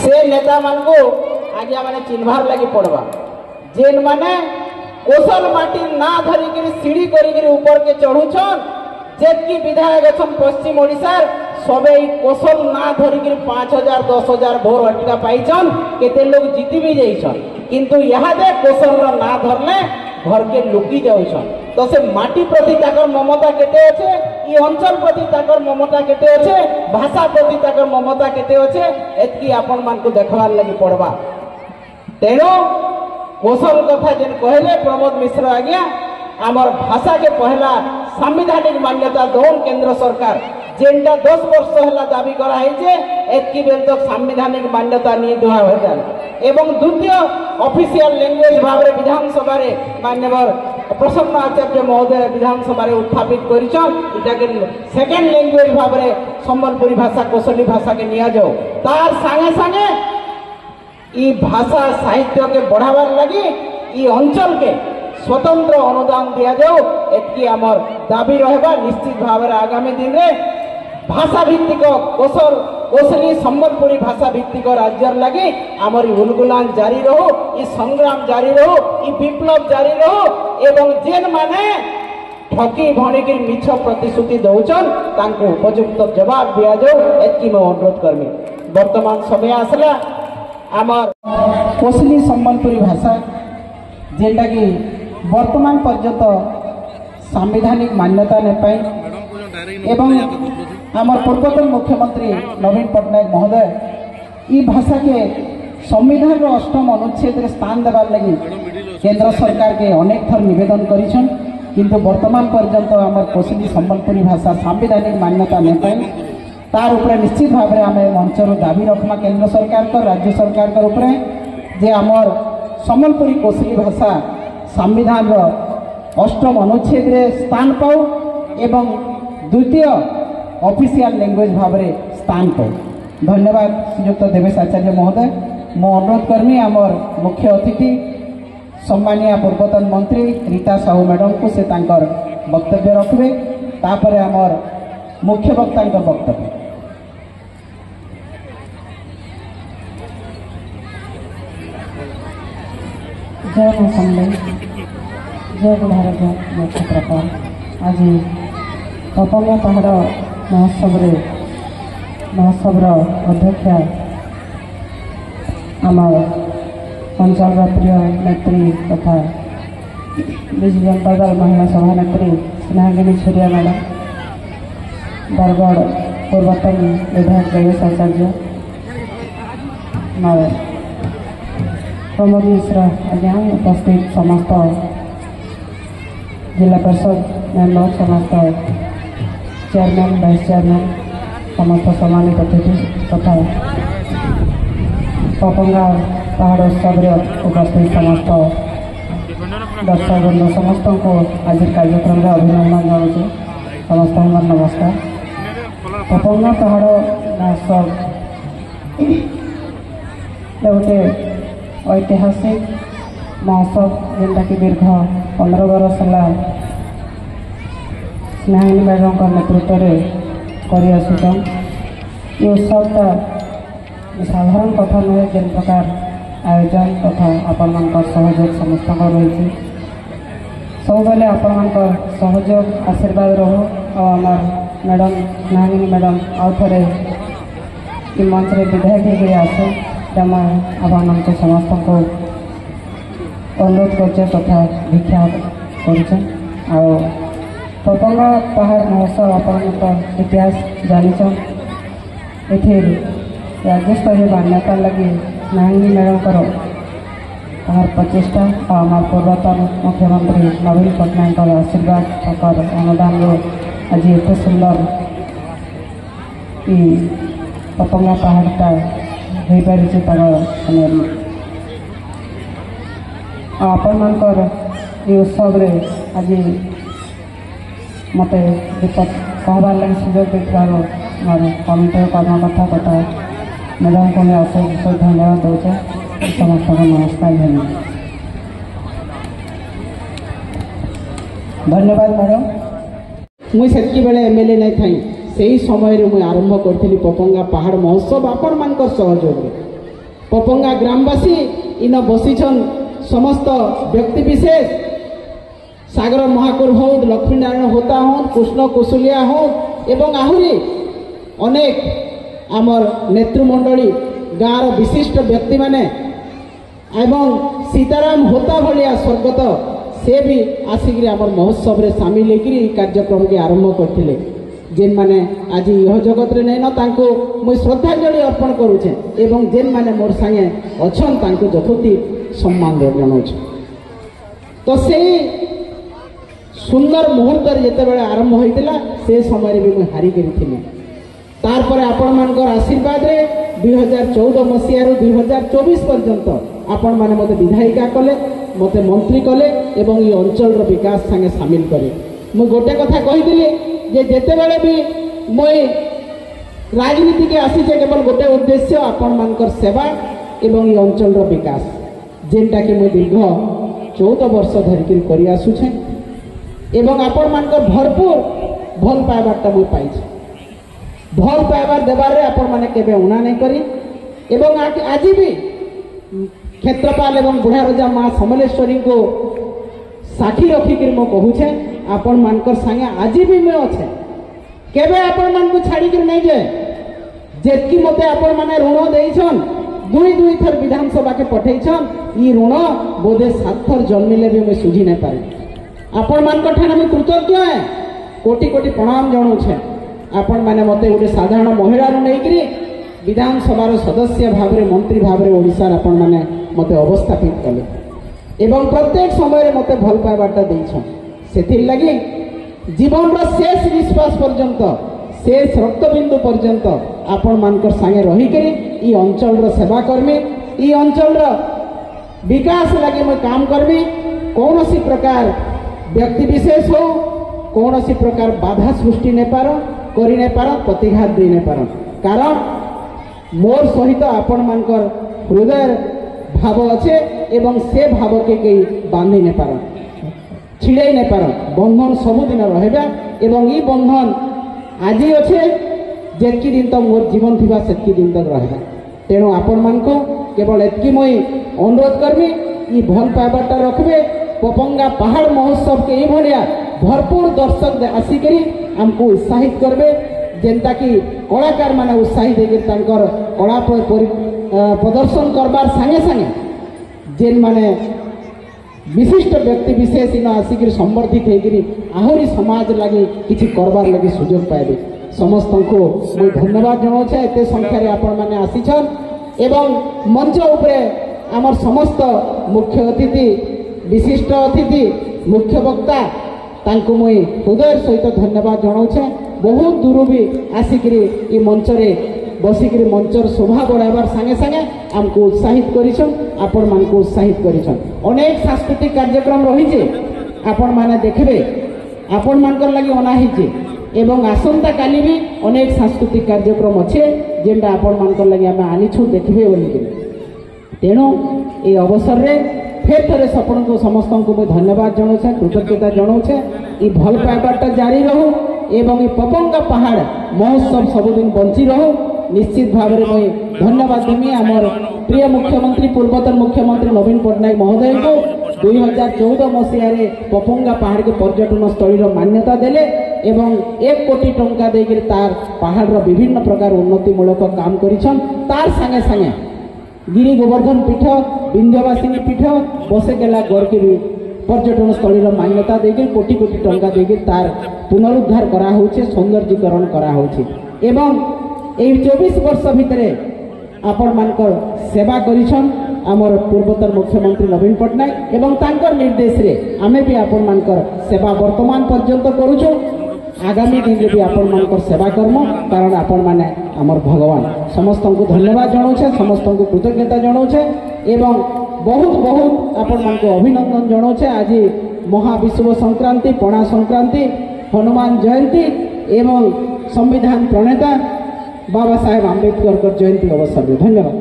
से नेता मान को आज्ञा माने चिन्हबार लगी पड़वा जेन माने कोसल माटी ना धरिक सीढ़ी करिक ऊपर के चढ़ुछन जेतकी विधायक अछन पश्चिम ओडिशार सबे कोसल ना धरिक 5,000 10,000 भोर अटका पाइछन केते लोग जीती भी जाइछन किंतु यहाँ दे कोसल ना धरले घर के लुकी जाउछन तो से माटी प्रति ताकर ममता केते अच्छे ई अंचल प्रति ताकर ममता केते अच्छे भाषा प्रति ताकर ममता केते अच्छे एतकी आपण मान को देखवार लगी पड़वा तेणु कौशल कथा जेन कहले प्रमोद मिश्र आज्ञा आमर भाषा के पहला संवैधानिक मान्यता दौन केंद्र सरकार जेनटा 10 वर्ष है दाबी कराई एतकी बेल तक संवैधानिक मान्यता नहीं दुआ हो एवं द्वितीय ऑफिशियल लैंग्वेज भाव में विधानसभा मान्यवर प्रसन्न आचार्य महोदय विधानसभा उत्थापित कर सेकेंड लैंग्वेज भाव में संबलपुरी भाषा कौशली भाषा के निया जाओ तार संगे संगे ई भाषा साहित्य के बढ़ावार लगी ई अंचल के स्वतंत्र अनुदान दिया जाओ एतकी आमर दाबी रहबा निश्चित भाव में आगामी दिन में भाषा भित्तिक कौशली संबलपुरी भाषा भित्तिक राज्यर लगी आमर उलगुलान जारी रहो ई संग्राम जारी रहो ई विप्लव जारी रहो एवं जेन माने ठकी भणिकी मिछ प्रतिश्रुति दौचन तांको उपयुक्त जवाब दिया जाओ एतकी मैं अनुरोध करमी वर्तमान समय आसला आमर कौशली संबलपुरी भाषा जेनटा कि वर्तमान पर्यंत संवैधानिक मान्यता ने पाई एवं आमर पूर्वतन मुख्यमंत्री नवीन पट्टनायक महोदय ई भाषा के संविधान अष्टम अनुच्छेद स्थान देवार लगी केंद्र सरकार के अनेक थर निवेदन करिछन किंतु वर्तमान पर्यंत आमर कौशली संबलपुरी भाषा संवैधानिक मान्यता ने पाई तार उपरे निश्चित भाव में आम मंचर दाबी रखमा केंद्र सरकार को राज्य सरकार के उपरे जे आमर संबलपुरी कौशली भाषा संविधान अष्टम अनुच्छेद रे स्थान पाऊ एवं द्वितीय ऑफिशियल लैंग्वेज भाव में स्थान पाऊ धन्यवाद श्रीयुक्त देवेश आचार्य महोदय मो अनुरोध करमी आमर मुख्य अतिथि सम्मानिया पूर्वतन मंत्री रीता साहू मैडम को से तांकर वक्तव्य रखबे तापर आमर मुख्य वक्ता वक्तव्य जय मां सम्मेलन जय भारत जय क्षेत्रपाल आज पपंगा पहाड़ महोत्सव अध्यक्षा आम अंचल प्रिय नेत्री तथा विजु जनता दल महिला सभा नेत्री स्नेहागिनी छुरिया मैडम बरगढ़ पूर्वतन विधायक देवेश आचार्य प्रमोद मिश्र आज्ञा उपस्थित समस्त जिला परिषद मेम्बर समस्त चेयरमैन वाइस चेयरमैन समस्त सम्मानित अतिथि तथा पपंगा पहाड़ उत्सव उपस्थित समस्त दर्शक बंधु समस्त को आज कार्यक्रम अभिनंदन जनाऊँ समस्त नमस्कार पपंगा पहाड़ महोत्सव गोटे ऐतिहासिक महोत्सव जेनटा कि दीर्घ 15 वर्ष है स्नेहागिनी मैडम नेतृत्व में कर आसुचन ये उत्सवटा साधारण कथा नुहे जेन प्रकार आयोजन तथा आपण सहयोग समस्त रही सब बेले आपण सहयोग आशीर्वाद रहो आमर मैडम स्नेहागिनी मैडम आउ थे मंच में विधायक होकर आसे आपण समस्त को अनुरोध कर तथा भिक्षा कर पपंगा पहाड़ महोत्सव आपण इतिहास जानीचन ये राज्य स्तरीय मान्यता लगी स्नेहागिनी मैडम तार प्रचेषा और आम पूर्वतन मुख्यमंत्री नवीन पट्टनायक आशीर्वाद और अनुदान आज एत सुंदर पपंगा पहाड़टा हो पार आपण उत्सव आज मत दीपक कहबार लगे सुजोग देखार मोर कमिटी कर्मकर्ता तथा मैडम को मैं अशेष धन्यवाद दूचे समस्त को नमस्कार धन्यवाद मैडम मुझे बेले एमएलए नहीं थी से ही समय मुझे आरंभ करी पपंगा पहाड़ महोत्सव आपण मान सहयोग पपंगा ग्रामवासी इन बसीछन समस्त व्यक्तिविशेष सागर महाकुर हो लक्ष्मीनारायण होता हो कृष्ण कुशुलिया हो एवं आहुरी अनेक आमर नेतृमंडली गाँव विशिष्ट व्यक्ति माने एवं सीताराम होता भाया स्वर्गत से भी आसिक आमर महोत्सव रे सामिल होकर कार्यक्रम के आरंभ करते जेन माने आज यह जगत रे नहीं तांको मुई श्रद्धांजलि अर्पण करुचे एवं जेन माने मोर संगे अच्छन तांको यथोचित सम्मान जनाऊँ। तो से सुंदर मुहूर्त जिते बड़े आरंभ होता से समय भी मुझे हारी करी तारपर आपण मानकर आशीर्वाद रे 2014 मसीह 2024 पर्यंत आपण माने मते विधायिका कले मते मंत्री कले एवं ये अंचल विकास संगे सामिल करे मु गोटे कथा कही जे जेते बेले भी मुई राजनीति के आसी केवल गोटे उद्देश्य आपण मानकर सेवा एवं ये अंचल विकास जेनटा कि मुई दीर्घ 14 वर्ष धरिक करि आसुछे एवं आपण मानकर भरपूर भल पाइबारटा मुई पाइछे भल पाइबार देवार रे आपण माने केबे उना नहीं करी एवं आज भी क्षेत्रपाल एवं बुढ़ा रजा माँ समलेश्वरी को साथी रखिक मो कहूछे आपण मानकर संगे आज भी मैं अच्छे केबे आपण मान को छाड़ी कर नहीं जाए जेतकी मते आपण माने ऋण देइछन दुई दुई थर विधानसभा के पठेइछन ई ऋण बोधे 7 थर जन्मिले भी मैं सुझी नहीं पारे आपण मानकर ठाने मैं कृतज्ञ है कोटि कोटि प्रणाम जनाऊछे आपण माने मते गोटे साधारण महिला नहीं विधानसभा सदस्य भाव में मंत्री भाव में ओडिशा आपण माने मते अवस्थापित कले एवं प्रत्येक समय मते भल पाइबाटा देइछन सेथिर लगी जीवन शेष निश्वास पर्यंत शेष रक्तबिंदु पर्यंत आपण मानकर संगे रही करी ई अंचल सेवा करमी ई अंचल विकास लगी मैं काम करमी कौन सी प्रकार व्यक्ति विशेष हो कौन सी प्रकार बाधा सृष्टि नहीं पार करी नहीं पार प्रतिघात दे नहीं पार कारण मोर सहित आपण मानकर हृदय भाव अच्छे एवं से भाव के कई बांधी नहीं पार छिड़ाई नहीं पार बंधन सबुदिन रहा एवं ये बंधन आज अच्छे जेतकी दिन तक मोर जीवन थी सेतकी दिन तक रहा तेणु आपण मान को केवल एतकी मुई अनुरोध करबी ये भल पाइबाटा रखबे पपंगा पहाड़ महोत्सव के ये भाया भरपूर दर्शक आसिकी आमको उत्साहित करबे जेनता कि कलाकार माने उत्साहित होकर कला प्रदर्शन करबार संगे संगे जेन माने विशिष्ट व्यक्ति विशेष इन आसिक संबर्धित होकर आहरी समाज लगी किसी करबार लगी सुजोग पाइबे समस्त को मुझे धन्यवाद जनाऊे एत संख्यार आपण मैंने आसीछन एवं मंच उपरे आमर समस्त मुख्य अतिथि विशिष्ट अतिथि मुख्य वक्ता तांको मुई हृदय सहित धन्यवाद जनाऊे बहुत दूर भी आसिक मंच रे बसिक मंचर शोभा बढ़ाइबार संगे संगे आमको उत्साहित करिछन आपण मान को उत्साहित करिछन अनेक सांस्कृतिक कार्यक्रम रही आपण माने देखबे आपण मानकर लगी अनाहिजे एवं आसंता काली भी अनेक सांस्कृतिक कार्यक्रम अच्छे जेनटा आपण मानकर लगी आमे आनिछु देखबे बोली तेणु ये अवसर रे फेर थरे सपन को समस्त को मैं धन्यवाद जनाऊे कृतज्ञता जनाऊे ये भल पाइबाटा जारी रहू एवं ये पपंगा पहाड़ महोत्सव सबुदिन बंची रहू निश्चित भाव में मुझे धन्यवाद देमी आमर प्रिय मुख्यमंत्री पूर्वतन मुख्यमंत्री नवीन पट्टनायक महोदय को 2014 मसीह पपंगा पहाड़ के पर्यटन स्थल मान्यता देले एवं 1 कोटी टंका देकर तार पहाड़ विभिन्न प्रकार उन्नतिमूलक काम करिछन तार संगे संगे गिरी गोवर्धन पीठ विंध्यवासिनी पीठ बसेकेला गढ़ के भी पर्यटन स्थल मान्यता देकर कोटी कोटी टंका देकर तार पुनरुद्धार करा होचे सौंदर्यीकरण करा होचे एवं 24 वर्ष भितर आपण मानकर सेवा करिछन आमर पूर्वतन मुख्यमंत्री नवीन पट्टनायक एवं तांकर निर्देश रे आमे भी आपण मानकर सेवा वर्तमान पर्यंत करूछु आगामी दिन भी आपण मानकर सेवा कर्म कारण आपण माने आमर भगवान समस्त को धन्यवाद जनाऊे समस्त को कृतज्ञता जनाऊे एवं बहुत बहुत आपण मान को अभिनंदन जनाऊे आज महाविश्व संक्रांति पणा संक्रांति हनुमान जयंती एवं संविधान प्रणेता बाबा साहेब आंबेडकर जयंती अवसर में धन्यवाद।